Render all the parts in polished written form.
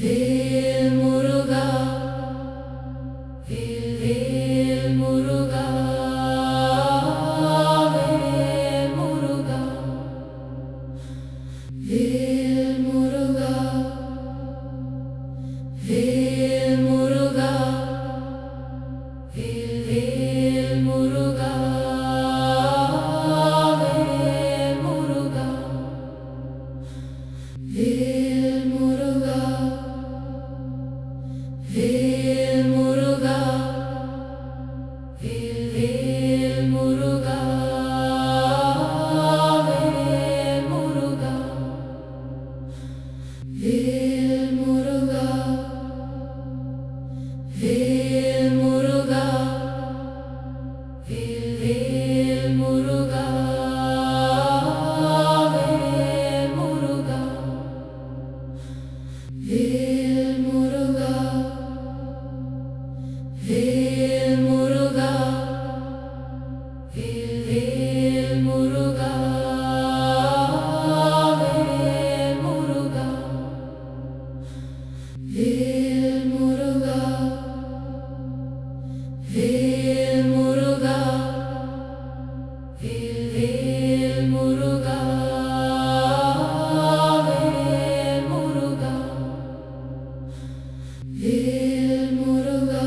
வேல் முருகா வேல் வேல் முருகா வேல் முருகா வேல் முருகா வேல் முருகா வேல் வேல் முருகா வேல் முருகா வேல் முருகா வேல் முருகா வேல் வேல் முருகா வேல் முருகா வேல் முருகா வேல் முருகா வேல் வேல் முருகா வேல் முருகா வேல் முருகா வேல் முருகா வேல் வேல் முருகா வேல் முருகா வேல் முருகா வேல் முருகா வேல் வேல் முருகா வேல் முருகா வேல் முருகா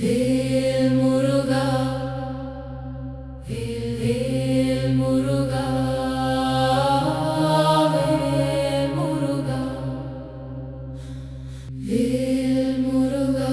வேல் முருகா வேல் வேல் முருகா வேல் முருகா வேல் முருகா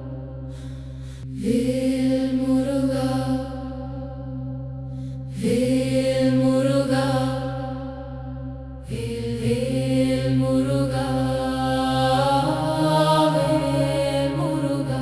வேல் முருகா வேல் முருகா வேல் வேல் முருகா வேல் முருகா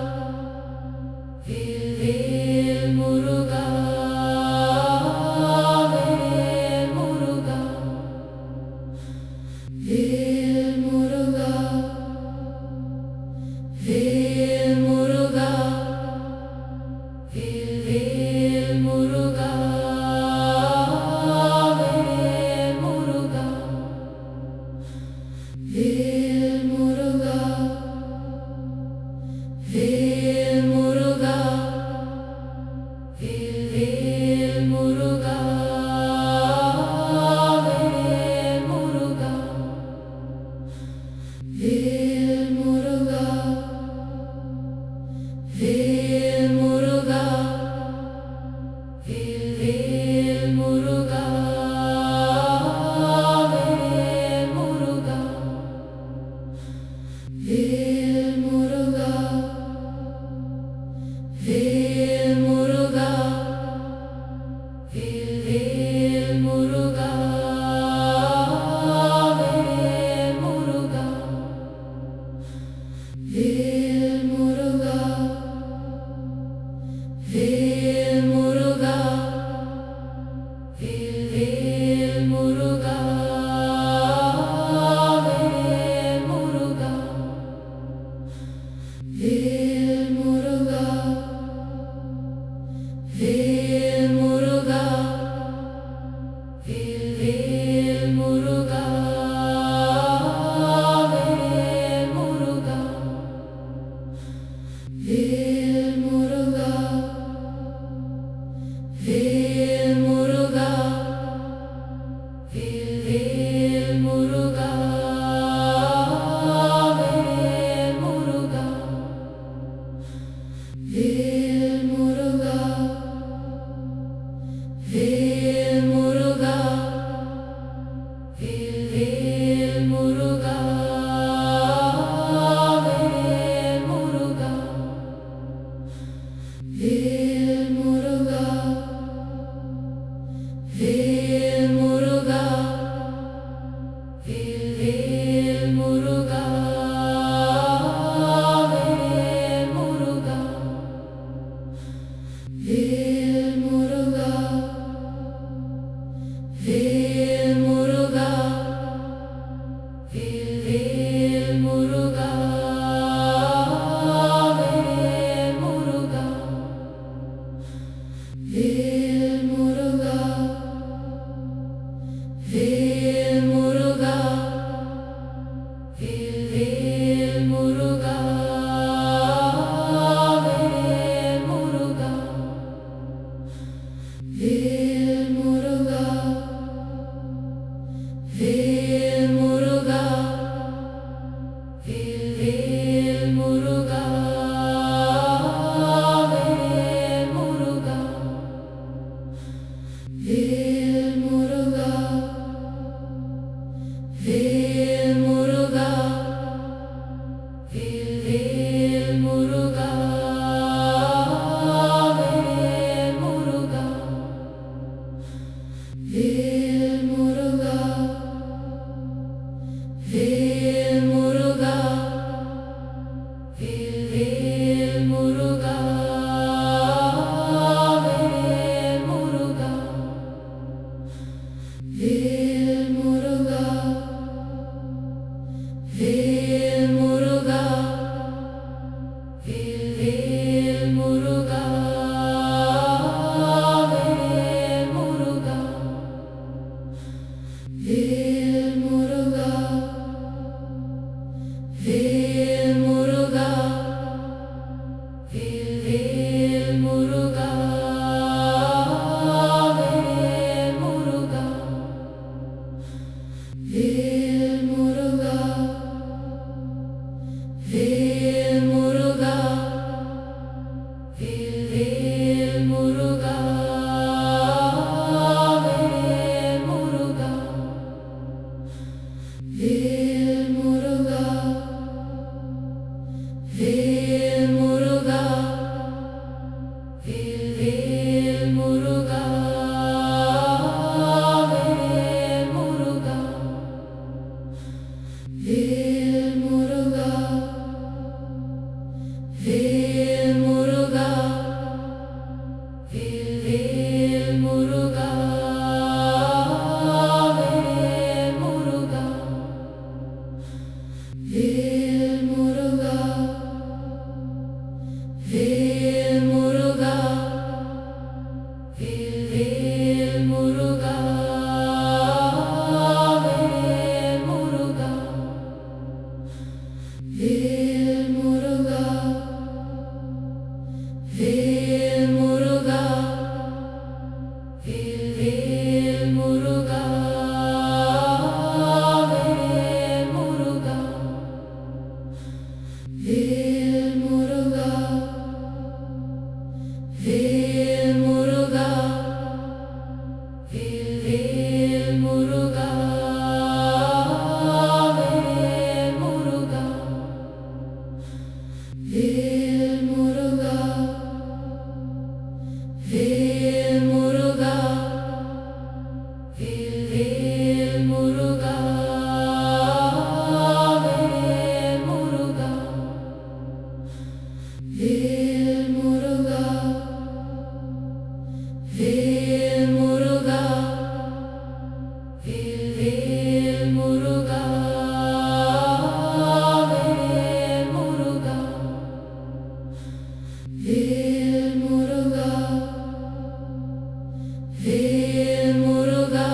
வேல் முருகா வேல் வேல் முருகா வேல் முருகா வேல் முருகா வேல் முருகா வேல் வேல் முருகா வேல் முருகா வேல் முருகா வேல் முருகா வேல் வேல் முருகா வேல் முருகா வேல் முருகா வேல் முருகா வேல் வேல் முருகா வேல் முருகா வேல் முருகா வேல் முருகா வேல் வேல் முருகா வேல் முருகா வேல் முருகா வேல் முருகா வேல் வேல் முருகா வேல் முருகா வேல் முருகா வேல் முருகா வேல் வேல் முருகா வேல் முருகா வேல் முருகா வேல் முருகா வேல் வேல் முருகா வேல் முருகா வேல் முருகா வேல் முருகா வேல் வேல் முருகா வேல் முருகா வேல் முருகா வேல் முருகா வேல் வேல் முருகா வேல் முருகா வேல் முருகா வேல் முருகா வேல் வேல் முருகா வேல் முருகா வேல் முருகா வேல் முருகா வேல் வேல் முருகா வேல் முருகா வேல் முருகா வேல் முருகா வேல் வேல் முருகா வேல் முருகா வேல் முருகா வேல் முருகா வேல் வேல் முருகா வேல் முருகா வேல் முருகா வேல் முருகா வேல் வேல் முருகா வேல் முருகா வேல் முருகா வேல் முருகா வேல் வேல் முருகா வேல் முருகா வேல் முருகா வேல் முருகா வேல் வேல் முருகா வேல் முருகா வேல் முருகா வேல் முருகா வேல் வேல் முருகா வேல் முருகா வேல் முருகா வேல் முருகா வேல் வேல் முருகா வேல் முருகா வேல் முருகா வேல் முருகா வேல் முருகா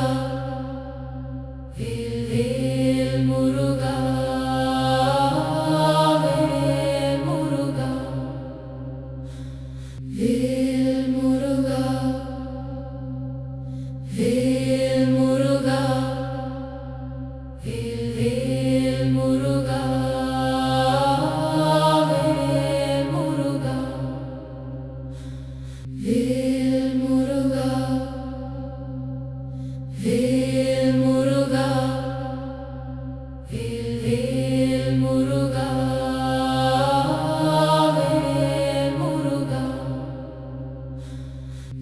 வேல் வேல் முருகா வேல் முருகா வேல் முருகா வேல் முருகா வேல் வேல் முருகா வேல் முருகா வேல் முருகா வேல் முருகா வேல் வேல் முருகா வேல் முருகா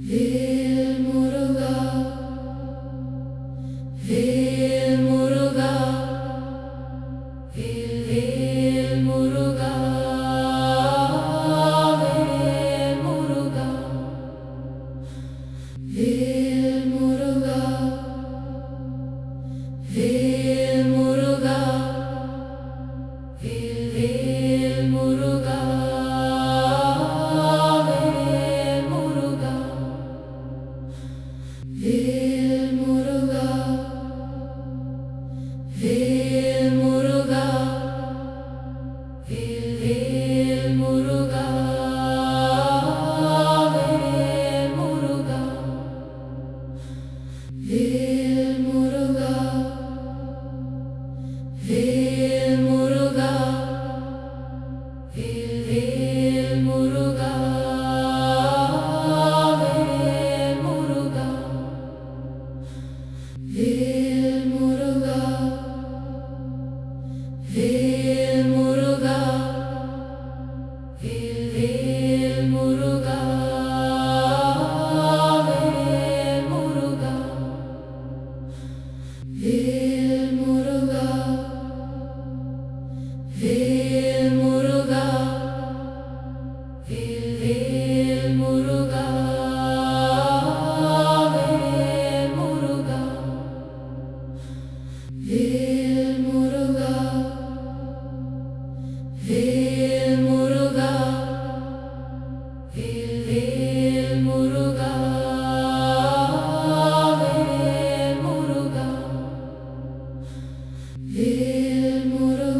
வேல் முருகா வேல் முருகா வேல் வேல் முருகா வேல் முருகா வேல் முருகா வேல் முருகா வேல் வேல் முருகா வேல் முருகா வேல் முருகா வேல் முருகா வேல் வேல் முருகா வேல் முருகா வேல் முருகா வேல் முருகா வேல் வேல் முருகா வேல் முருகா வேல் முருகா வேல் முருகா வேல் வேல் முருகா வேல் முருகா வேல் முருகா வேல் முருகா வேல் வேல் முருகா வேல் முருகா வேல் முருகா வேல் முருகா வேல் வேல் முருகா வேல் முருகா வேல் முருகா வேல் முருகா வேல் வேல் முருகா வேல் முருகா வேல் முருகா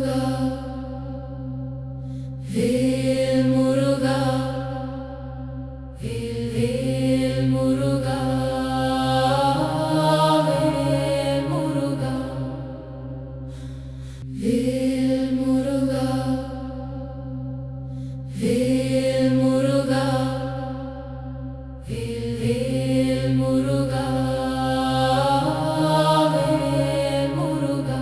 வேல் முருகா வேல் வேல் முருகா வேல் முருகா வேல் முருகா வேல் முருகா வேல் வேல் முருகா வேல் முருகா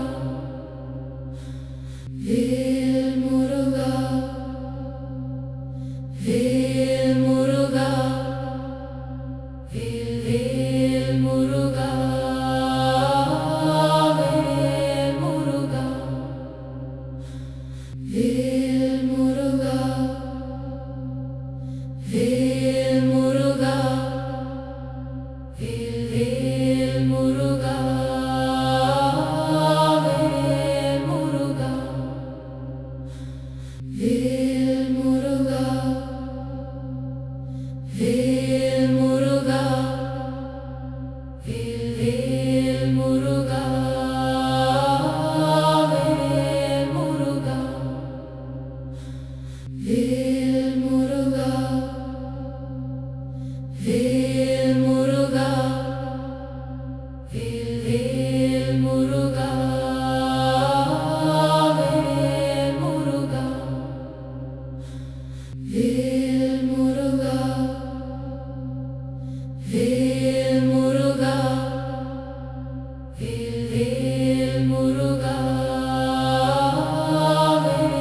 வேல் முருகா வேல் முருகா வேல் வேல் முருகா வேல் முருகா வேல் முருகா வேல் முருகா வேல் வேல் முருகா வேல் முருகா வேல் முருகா வேல் முருகா வேல் வேல் முருகா வேல் முருகா வேல் முருகா வேல் முருகா வேல் வேல் முருகா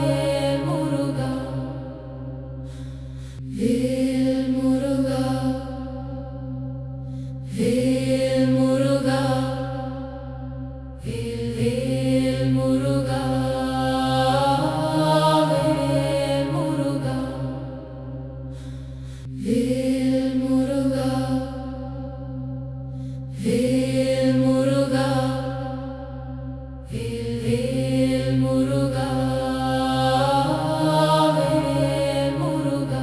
வேல் முருகா வேல் முருகா வேல் முருகா வேல் வேல் முருகா வேல் முருகா வேல் முருகா வேல் முருகா வேல் வேல் முருகா வேல் முருகா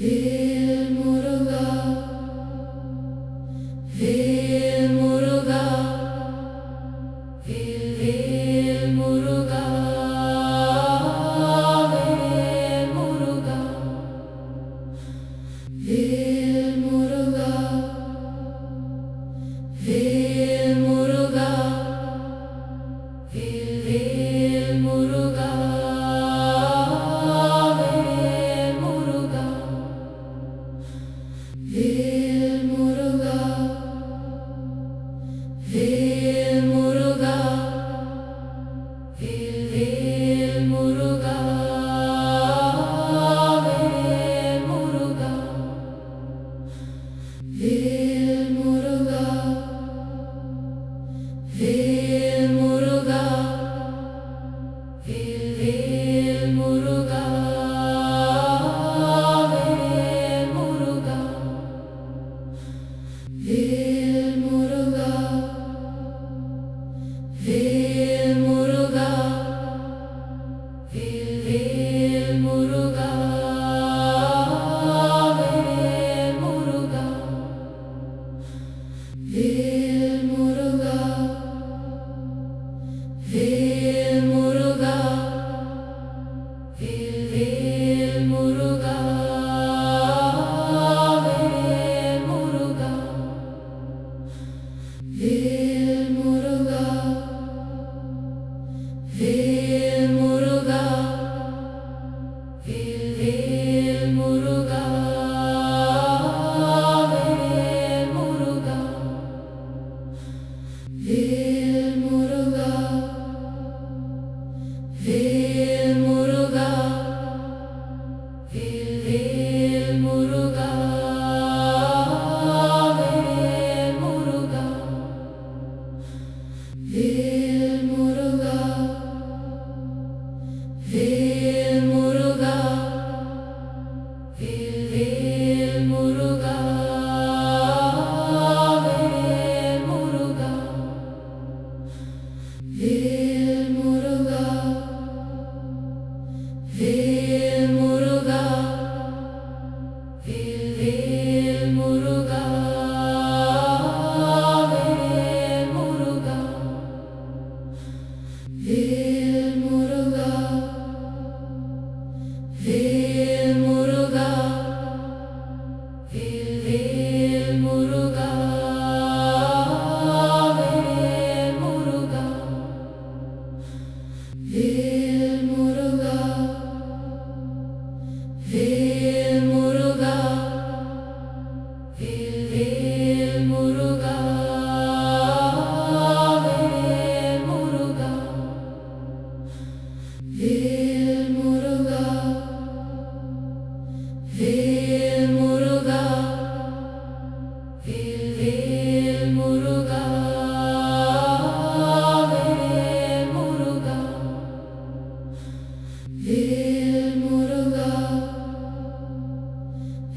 வேல் முருகா வேல் முருகா வேல் வேல் முருகா வேல் முருகா வேல் முருகா வேல் முருகா வேல் வேல் முருகா வேல் முருகா வேல் முருகா வேல் முருகா வேல் வேல் முருகா வேல் முருகா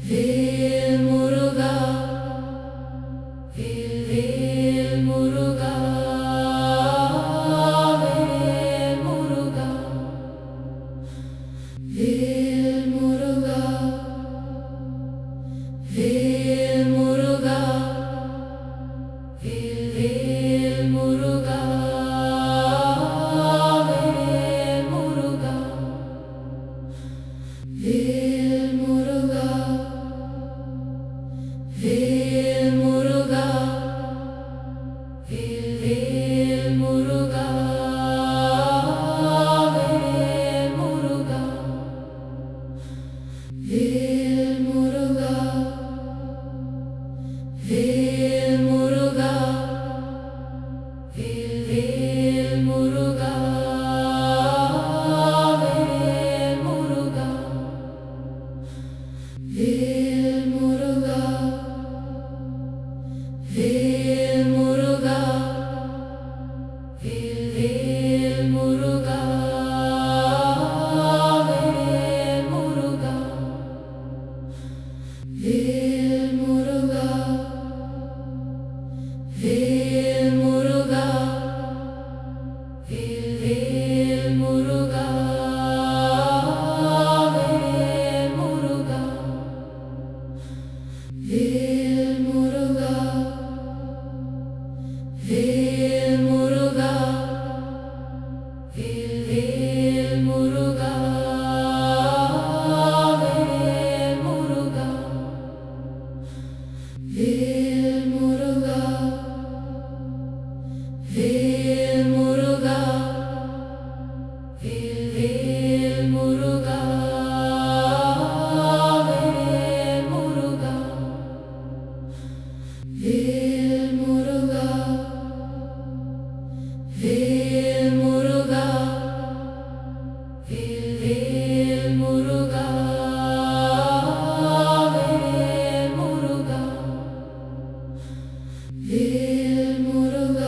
வேல் முருகா வேல் வேல் முருகா வேல் முருகா வேல் முருகா வேல் முருகா வேல் வேல் முருகா வேல் முருகா வேல் முருகா வேல் முருகா வேல் வேல் முருகா வேல் முருகா வேல் முருகா வேல் முருகா வேல் வேல் முருகா வேல் முருகா வேல் முருகா வேல் முருகா வேல் வேல் முருகா வேல் முருகா வேல் முருகா வேல் முருகா வேல் வேல் முருகா வேல் முருகா வேல் முருகா வேல் முருகா வேல் வேல் முருகா வேல் முருகா வேல் முருகா வேல் முருகா வேல் வேல் முருகா வேல் முருகா வேல் முருகா வேல் முருகா வேல் வேல் முருகா வேல் முருகா வேல் முருகா வேல் முருகா வேல் வேல் முருகா வேல் முருகா வேல் முருகா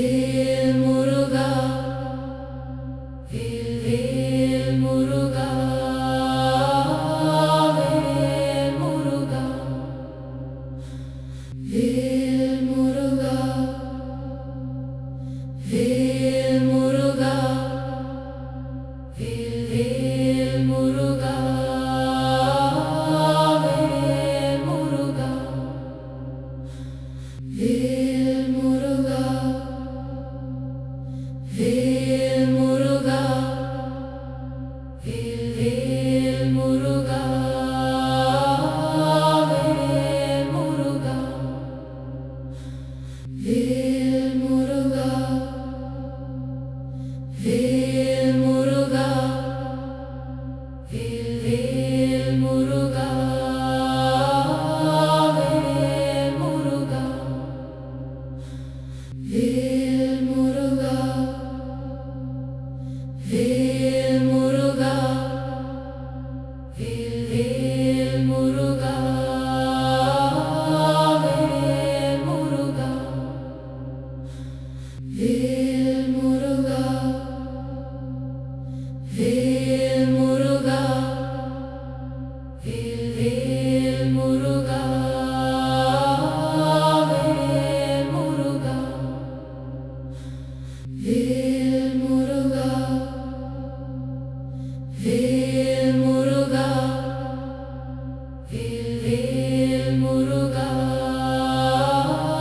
வேல் முருகா வேல் வேல் முருகா வேல் முருகா வேல் முருகா வேல் முருகா வேல் வேல் முருகா வேல் முருகா வேல் முருகா வேல் முருகா வேல் வேல் முருகா வேல் முருகா வேல் முருகா வேல் முருகா வேல் வேல் முருகா வேல் முருகா வேல் முருகா வேல் முருகா வேல் வேல் முருகா வேல் முருகா வேல் முருகா வேல் முருகா வேல் வேல் முருகா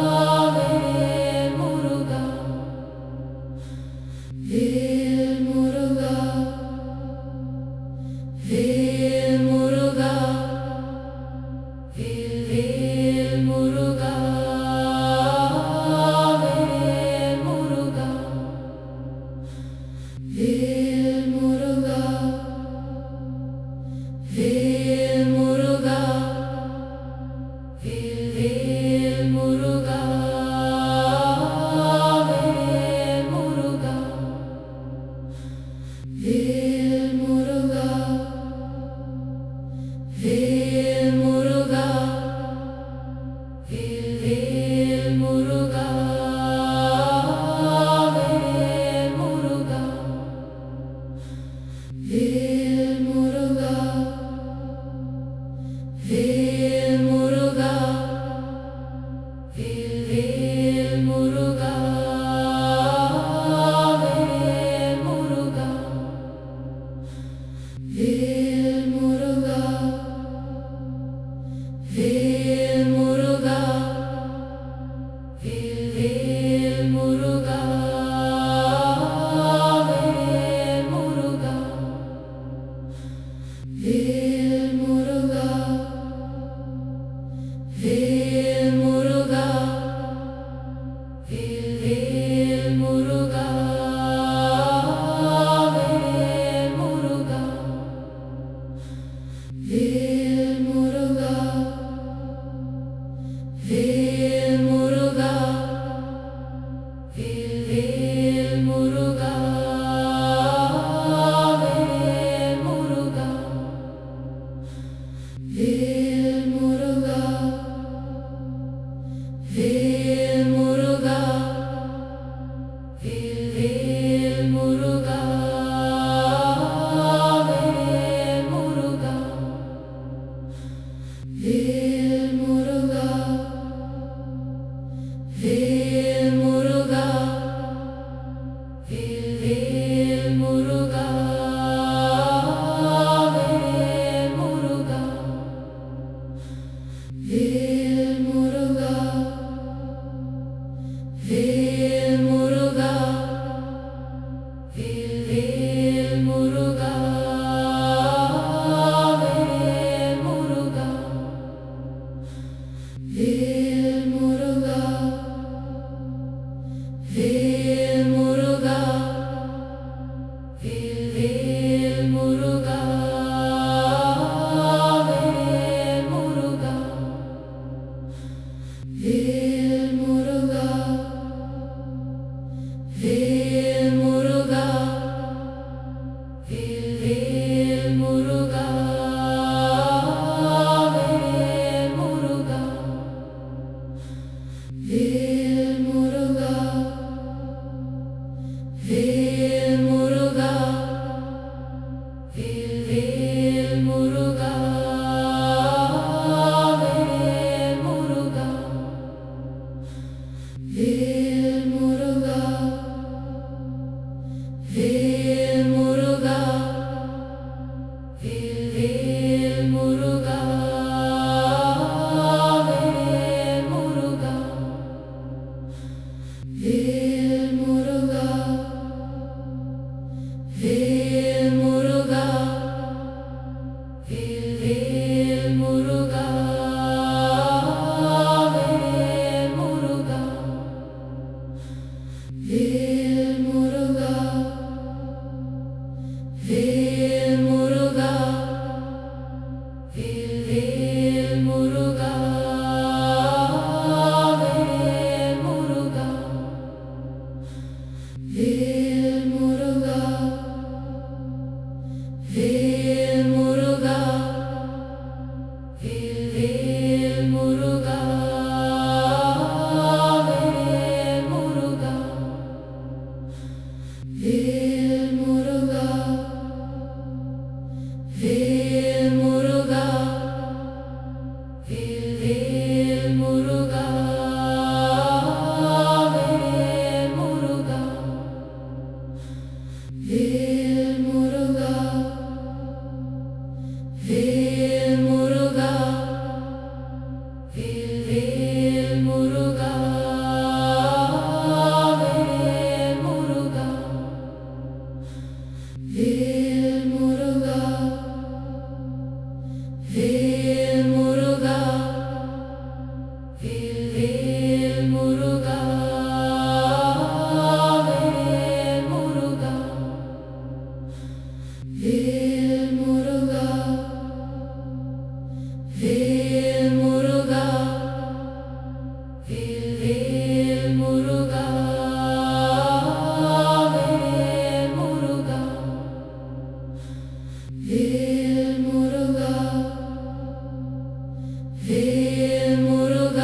வேல் முருகா வேல் முருகா வேல் முருகா வேல் வேல் முருகா வேல் முருகா வேல் முருகா வேல் முருகா வேல் வேல் முருகா வேல் முருகா வேல் முருகா வேல் முருகா வேல் வேல் முருகா வேல் முருகா வேல் முருகா வேல் முருகா வேல் முருகா வேல் வேல் முருகா வேல் முருகா வேல் முருகா வேல் முருகா வேல் வேல் முருகா வேல் முருகா வேல் முருகா வேல் வேல் முருகா வேல் முருகா வேல் முருகா வேல் முருகா வேல் வேல் முருகா வேல் முருகா வேல் முருகா வேல் வேல் முருகா வேல் முருகா வேல் முருகா வேல் முருகா வேல் வேல் முருகா வேல் முருகா வேல் முருகா வேல் வேல் முருகா வேல் முருகா வேல் முருகா வேல் முருகா வேல் வேல் முருகா வேல் முருகா வேல் முருகா வேல் வேல் முருகா வேல் முருகா வேல் முருகா வேல் முருகா வேல் வேல் முருகா வேல் முருகா வேல் முருகா வேல் வேல் முருகா வேல் முருகா வேல் முருகா வேல் முருகா வேல் வேல் முருகா வேல் முருகா வேல் முருகா வேல் வேல் முருகா வேல் முருகா வேல் முருகா வேல் முருகா வேல் வேல் முருகா வேல் முருகா வேல் முருகா வேல் வேல் முருகா வேல் முருகா வேல் முருகா வேல் முருகா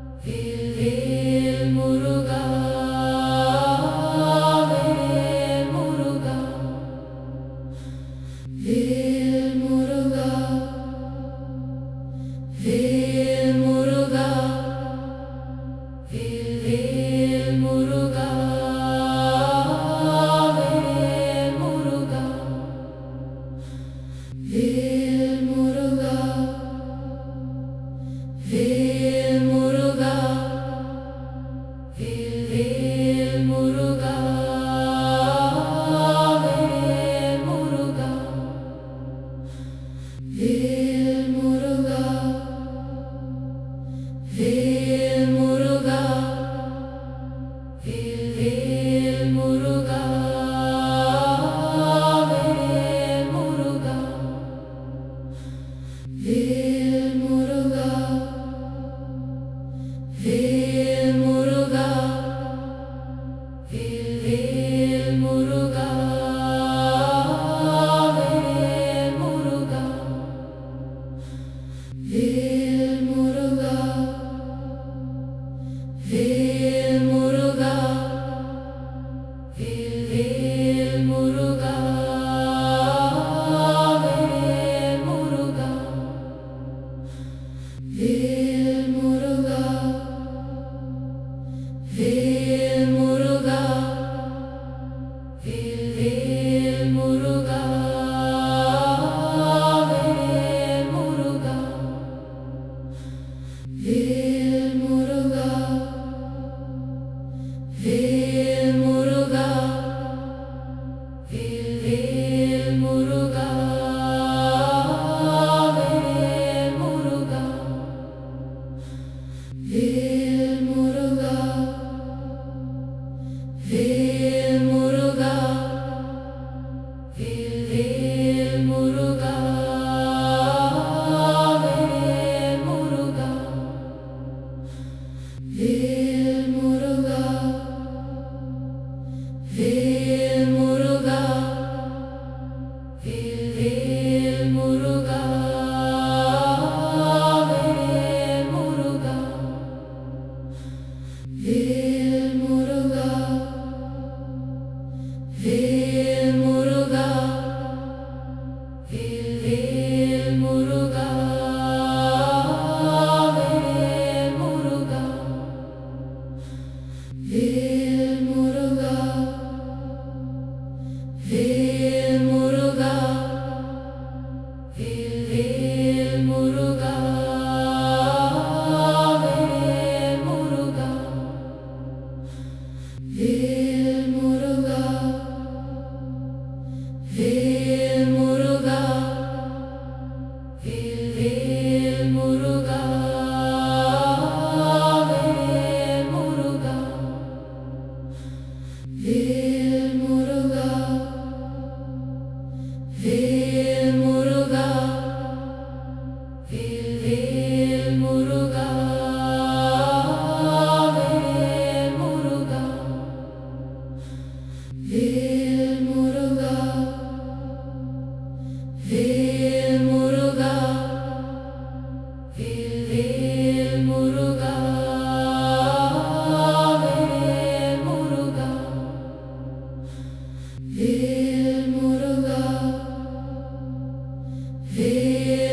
வேல் வேல் முருகா வேல் முருகா வேல் முருகா வேல் வேல் முருகா வேல் முருகா வேல் முருகா வேல் முருகா வேல் வேல் முருகா வேல் முருகா வேல் முருகா வேல் வேல் முருகா வேல் முருகா வேல் முருகா வேல் முருகா வேல் வேல் முருகா வேல் முருகா வேல் முருகா வேல் முருகா வேல் வேல் முருகா வேல் முருகா வேல் முருகா வேல் முருகா வேல் வேல் முருகா வேல் முருகா வேல் முருகா வேல் முருகா வேல் வேல் முருகா வேல் முருகா வேல் முருகா வேல் முருகா வேல் வேல் முருகா வேல் முருகா வேல் முருகா வேல் முருகா வேல் வேல் முருகா வேல் முருகா வேல் முருகா வேல் முருகா வேல் வேல் முருகா வேல் முருகா வேல் முருகா வேல் முருகா வேல் வேல் முருகா வேல் முருகா வேல் முருகா வேல் முருகா வேல் வேல் முருகா வேல் முருகா வேல் முருகா வேல் முருகா வேல் வேல் முருகா வேல் முருகா வேல் முருகா வேல் முருகா வேல் வேல் முருகா வேல் முருகா வேல் முருகா வேல்